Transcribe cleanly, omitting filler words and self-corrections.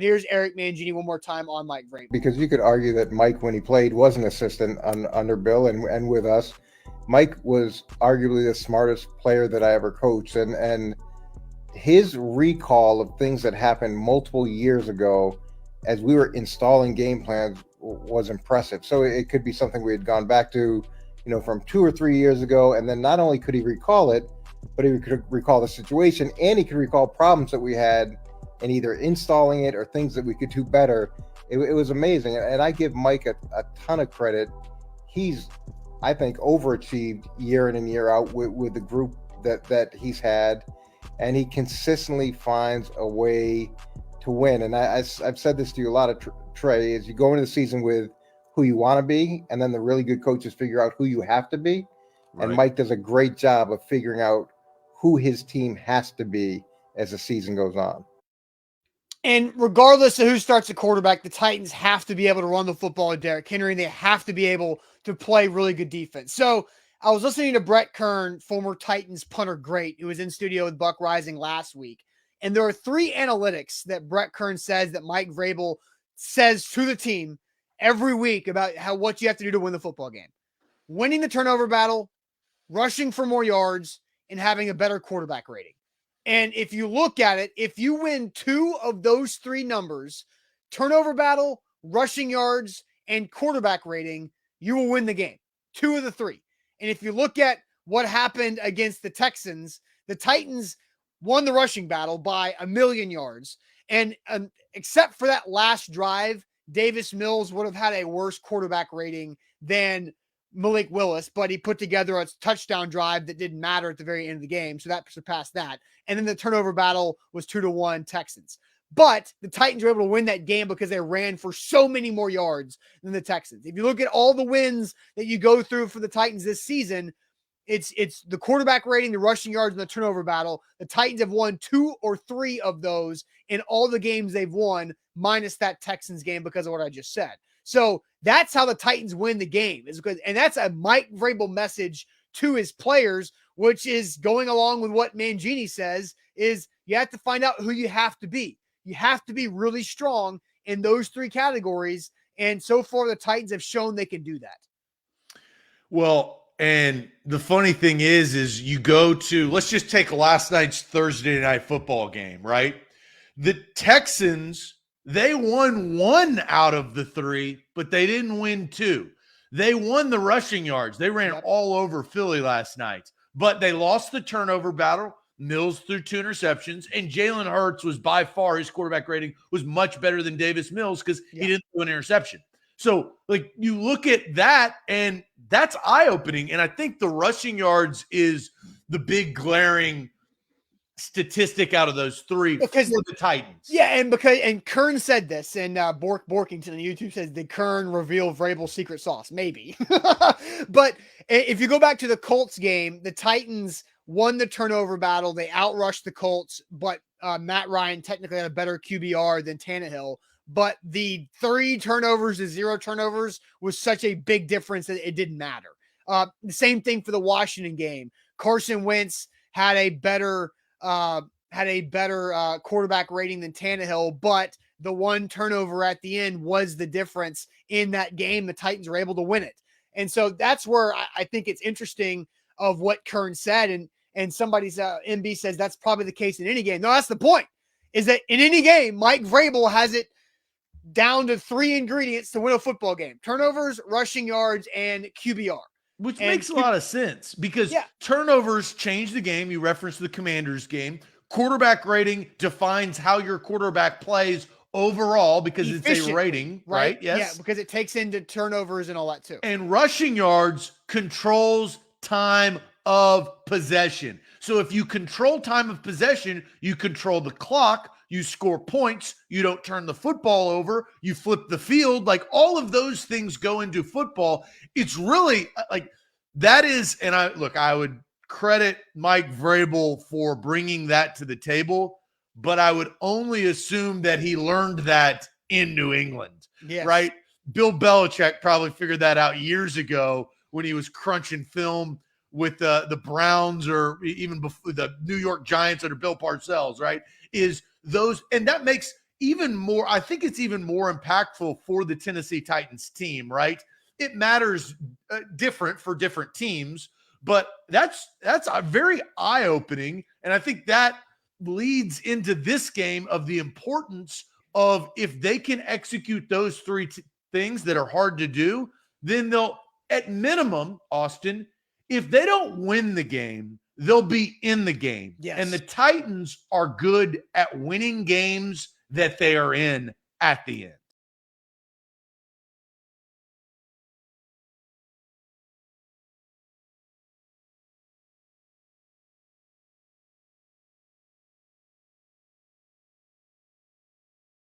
Here's Eric Mangini one more time on Mike Vrabel. Because you could argue that Mike, when he played, was an assistant under Bill and with us. Mike was arguably the smartest player that I ever coached. And his recall of things that happened multiple years ago as we were installing game plans was impressive. So it could be something we had gone back to, from 2 or 3 years ago. And then not only could he recall it, but he could recall the situation, and he could recall problems that we had in either installing it or things that we could do better. It was amazing. And I give Mike a ton of credit. He's, I think, overachieved year in and year out with the group that he's had. And he consistently finds a way to win. And I've said this to you a lot, Trey, is you go into the season with who you want to be, and then the really good coaches figure out who you have to be. Right. And Mike does a great job of figuring out who his team has to be as the season goes on. And regardless of who starts the quarterback, the Titans have to be able to run the football with Derrick Henry, and they have to be able to play really good defense. So I was listening to Brett Kern, former Titans punter great, who was in studio with Buck Rising last week. And there are 3 analytics that Brett Kern says that Mike Vrabel says to the team every week about what you have to do to win the football game. Winning the turnover battle, rushing for more yards, and having a better quarterback rating. And if you look at it, if you win 2 of those 3 numbers, turnover battle, rushing yards, and quarterback rating, you will win the game. 2 of the 3. And if you look at what happened against the Texans, the Titans won the rushing battle by 1,000,000 yards. And except for that last drive, Davis Mills would have had a worse quarterback rating than Malik Willis, but he put together a touchdown drive that didn't matter at the very end of the game. So that surpassed that. And then the turnover battle was 2-1 Texans. But the Titans were able to win that game because they ran for so many more yards than the Texans. If you look at all the wins that you go through for the Titans this season, it's the quarterback rating, the rushing yards, and the turnover battle. The Titans have won 2 or 3 of those in all the games they've won, minus that Texans game because of what I just said. So that's how the Titans win the game, and that's a Mike Vrabel message to his players, which is going along with what Mangini says, is you have to find out who you have to be. You have to be really strong in those 3 categories. And so far, the Titans have shown they can do that. Well, and the funny thing is you go to, let's just take last night's Thursday night football game, right? The Texans, they won 1 out of the 3, but they didn't win 2. They won the rushing yards. They ran all over Philly last night, but they lost the turnover battle. Mills threw 2 interceptions, and Jalen Hurts was by far, his quarterback rating was much better than Davis Mills because he didn't throw an interception. So, you look at that, and that's eye-opening. And I think the rushing yards is the big glaring statistic out of those 3 because for the Titans. Yeah, and Kern said this, and Borkington on YouTube says, did Kern reveal Vrabel's secret sauce? Maybe. But if you go back to the Colts game, the Titans won the turnover battle. They outrushed the Colts, but Matt Ryan technically had a better QBR than Tannehill. But the 3 turnovers to 0 turnovers was such a big difference that it didn't matter. The same thing for the Washington game. Carson Wentz had a better quarterback rating than Tannehill, but the 1 turnover at the end was the difference in that game. The Titans were able to win it. And so that's where I think it's interesting of what Kern said. And somebody's MB says that's probably the case in any game. No, that's the point, is that in any game, Mike Vrabel has it down to 3 ingredients to win a football game: turnovers, rushing yards, and QBR. Which makes a lot of sense because turnovers change the game. You referenced the Commanders game. Quarterback rating defines how your quarterback plays overall because it's a rating, right? Yes. Yeah, because it takes into turnovers and all that too. And rushing yards controls time of possession. So if you control time of possession, you control the clock, you score points, you don't turn the football over, you flip the field. All of those things go into football. It's really that is, and I would credit Mike Vrabel for bringing that to the table, but I would only assume that he learned that in New England, right? Bill Belichick probably figured that out years ago when he was crunching film with the Browns or even before the New York Giants under Bill Parcells, right? Is those, and that makes even more, I think it's even more impactful for the Tennessee Titans team, right? It matters different for different teams, but that's a very eye-opening. And I think that leads into this game of the importance of, if they can execute those three things that are hard to do, then they'll, at minimum, Austin, if they don't win the game, they'll be in the game. Yes. And the Titans are good at winning games that they are in at the end.